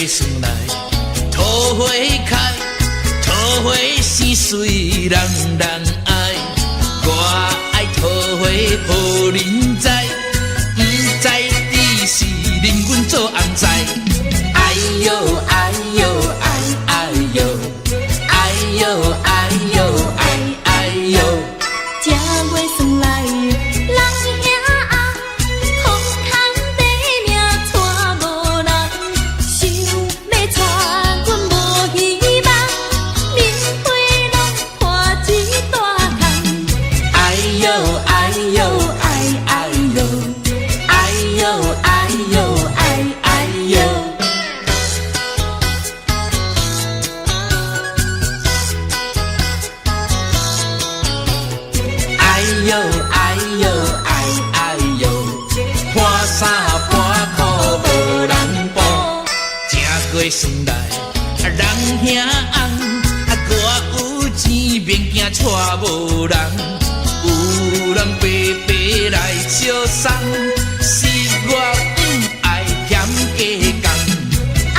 算来，桃花开，桃花生水人人爱。我爱桃花予人知，不知只是令阮做红菜。哎呦哎呦哎哎呦，哎呦哎呦哎哎呦，正月算来人兄啊，空空地命带无人，想要带阮无希望，面皮拢破一大空。哎呦哎呦哎哎呦，哎呦哎呦哎哎呦。哎呦哎呦哎哎呦，破衫破裤无人补，正月算来人兄红，我有钱免惊带无人，有人白白来相送，是我不爱嫌加工。哎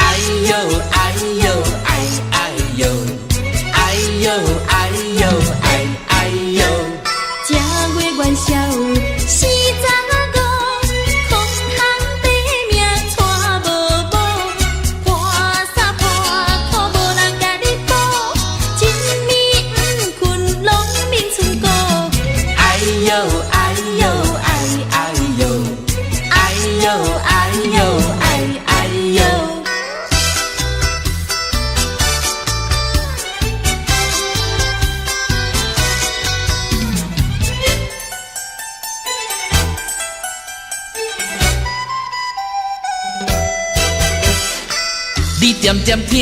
呦哎呦哎哎呦，哎呦哎呦哎哎呦。正月元宵四十五，空空地命带无某，破衫破裤无人甲你补，一暝不困拢眠剩孤。哎呦哎呦哎哎呦，哎呦哎呦哎哎呦。你点点听，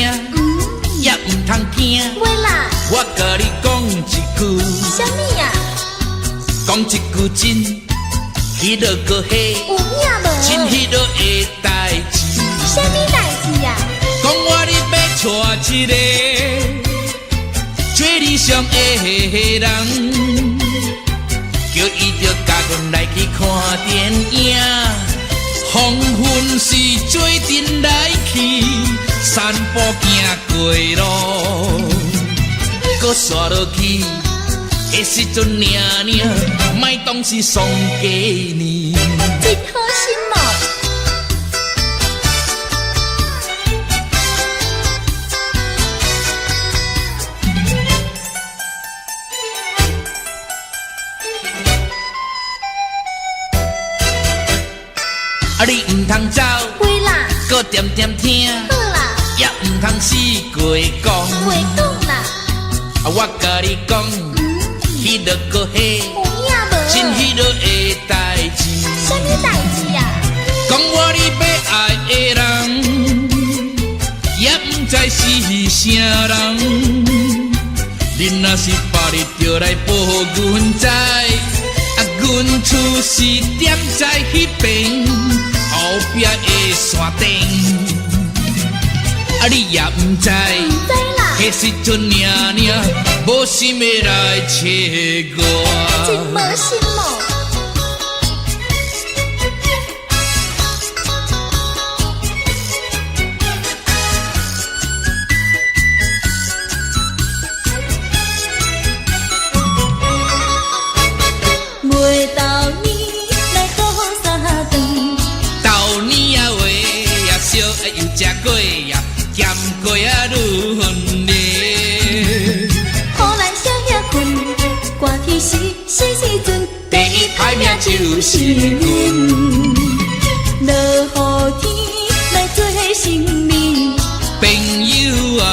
也唔通惊。袂啦，我甲你讲一句，啥物啊？讲一句真，迄落个嘿，有影无？真迄落的代志。啥物代志啊？讲我你要娶一个最理想的人，叫伊着甲阮来去看电影。黄昏时做阵来去，散步行过路，搁刷落去的时阵，领领，莫当是送给你。真好心哦！你唔通走，会啦，搁点点听，好啦，也唔通死过讲。袂讲啦，我甲你讲，迄落个嘿，有影无？真迄落的代志。啥物代志啊？讲我你要爱的人，也唔知是啥人。你若是别日就来报阮知，阮厝是踮在迄边后壁的山顶。你也唔知，知啦，迄时阵领领，无心要来找我。真无心哦。的又吃过呀，咸过啊愈分离。予咱少爷困，寒天时阵，第一歹命就是阮。落雨天来做成眠，朋友啊，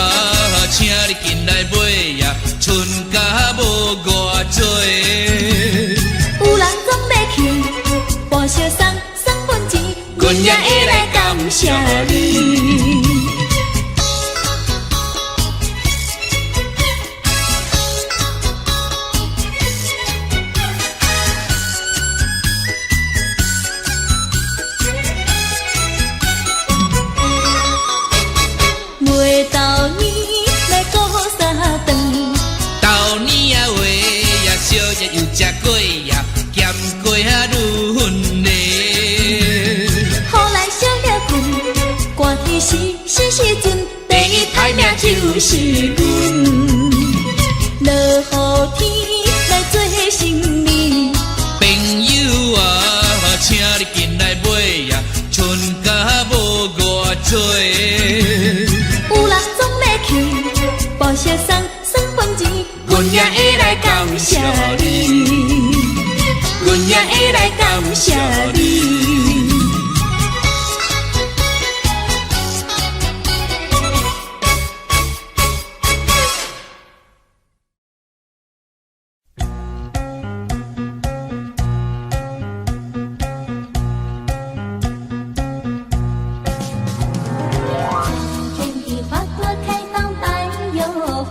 请你进来买呀，剩甲无偌多。有人总要去，跋小送份钱，阮也会来感谢你。袂到年来过三顿，到年啊话呀，烧也又吃过呀，咸过啊愈分离。予咱少爷困，寒天时阵，第一歹命就是阮。落雨天来做成眠，朋友啊，请你进来买呀，剩甲无偌多。有人总要去，跋小送份钱，阮也会来感谢你，阮也会来感谢你。天地花朵开放百有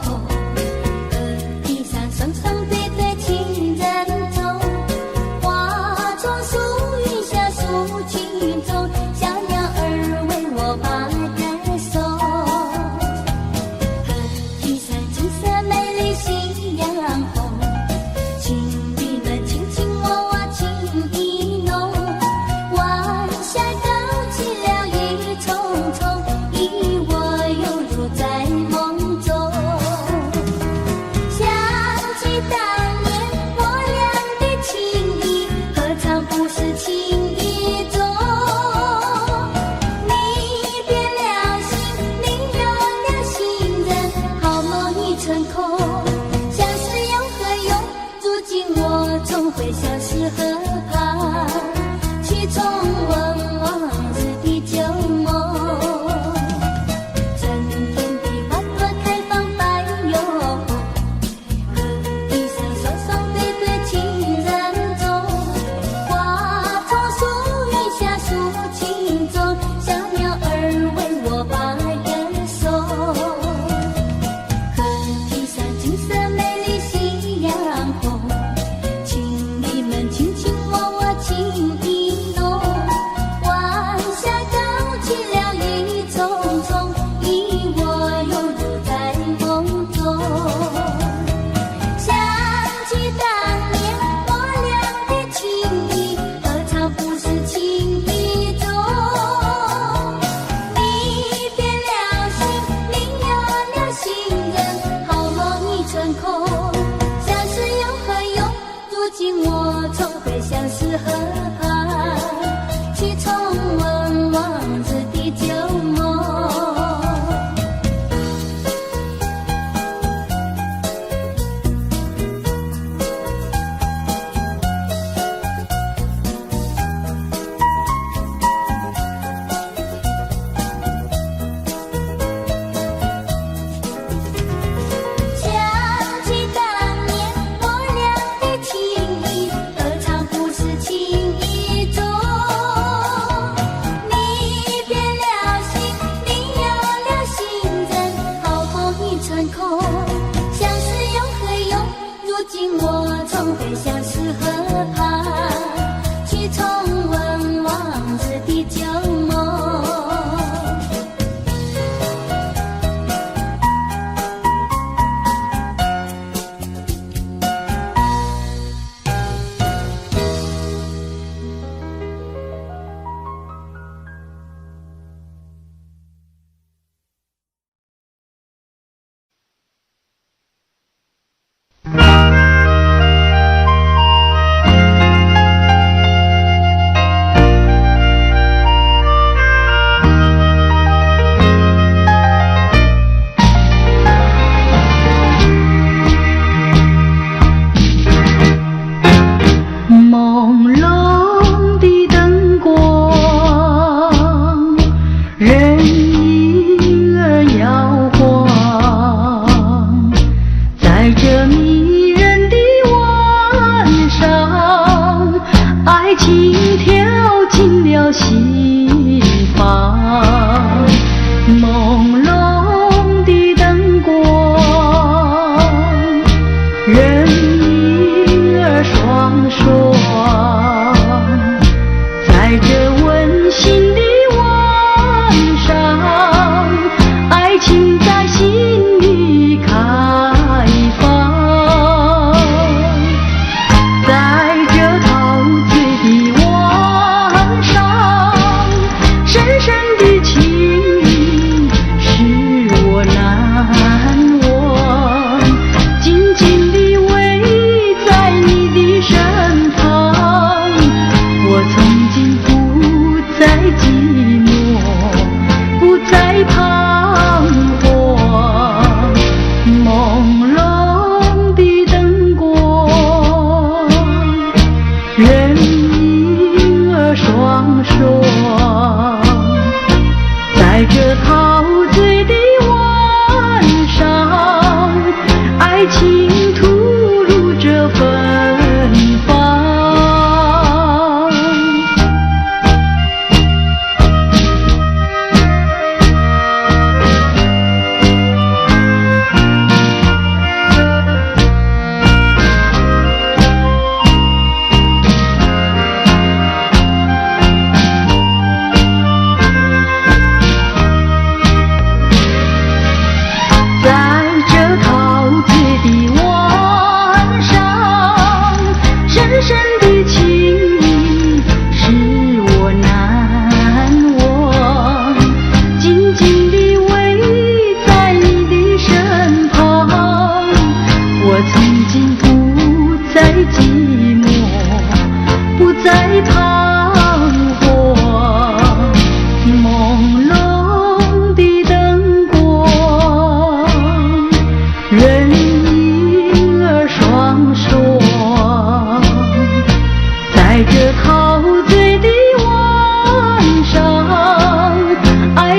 红，地上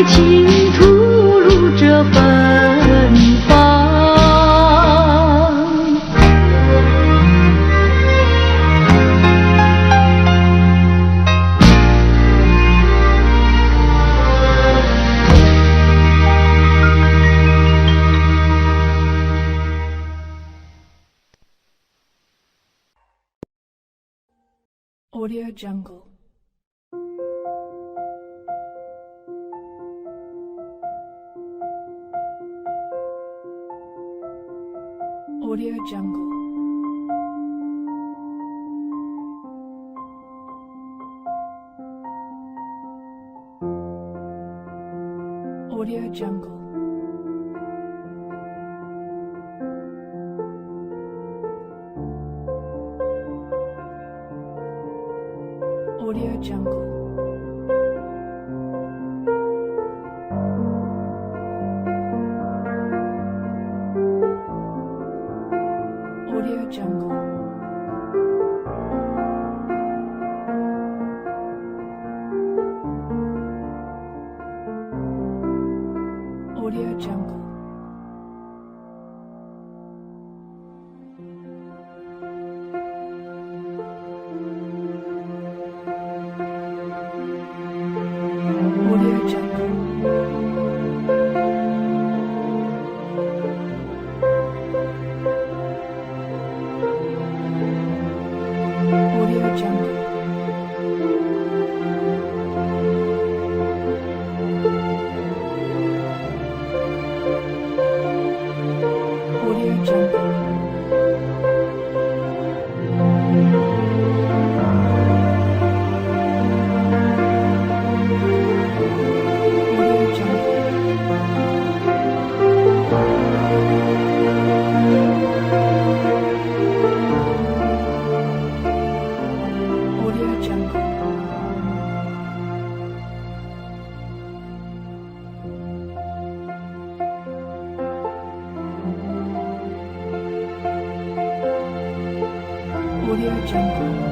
爱情吐露这芬芳。Audio Jungle. Audio Jungle. Audio Jungle. Audio Jungle. Audio Jungle. Audio Jungle. Audio Jungle. Audio Jungle. Audio Jungle. Audio Jungle. Audio Jungle. Audio Jungle.